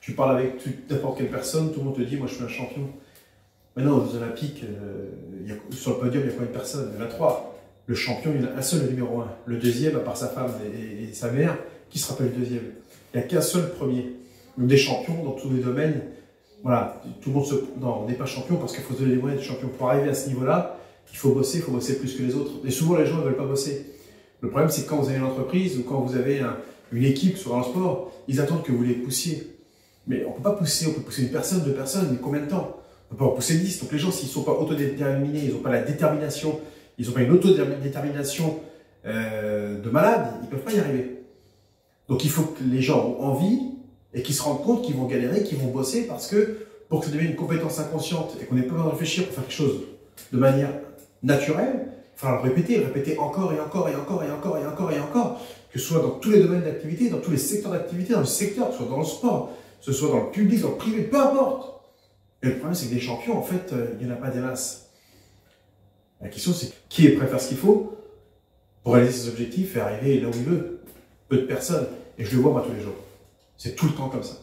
Tu parles avec n'importe quelle personne, tout le monde te dit, moi je suis un champion. Maintenant, aux Jeux Olympiques, sur le podium, il y a combien de personnes? Il y en a 3. Le champion, il y en a un seul, le numéro 1. Le deuxième, à part sa femme et sa mère, qui se rappelle le deuxième? Il n'y a qu'un seul premier. Donc des champions dans tous les domaines. Voilà, tout le monde non, on n'est pas champion parce qu'il faut se donner les moyens de champion. Pour arriver à ce niveau-là, il faut bosser plus que les autres. Et souvent, les gens ne veulent pas bosser. Le problème, c'est que quand vous avez une entreprise ou quand vous avez une équipe sur un sport, ils attendent que vous les poussiez. Mais on ne peut pas pousser, on peut pousser une personne, 2 personnes, mais combien de temps? On peut pas en pousser 10. Donc les gens, s'ils ne sont pas autodéterminés, ils n'ont pas la détermination, ils n'ont pas une autodétermination de malade, ils ne peuvent pas y arriver. Donc il faut que les gens ont envie et qu'ils se rendent compte qu'ils vont galérer, qu'ils vont bosser parce que pour que ça devienne une compétence inconsciente et qu'on n'ait pas besoin de réfléchir pour faire quelque chose de manière naturelle, il va falloir le répéter encore et encore et encore et encore et encore et encore, que ce soit dans tous les domaines d'activité, dans tous les secteurs d'activité, dans le secteur, que ce soit dans le sport, que ce soit dans le public, dans le privé, peu importe. Et le problème, c'est que des champions, en fait, il n'y en a pas des masses. La question, c'est qui est prêt à faire ce qu'il faut pour réaliser ses objectifs et arriver là où il veut? Peu de personnes. Et je le vois, moi, tous les jours. C'est tout le temps comme ça.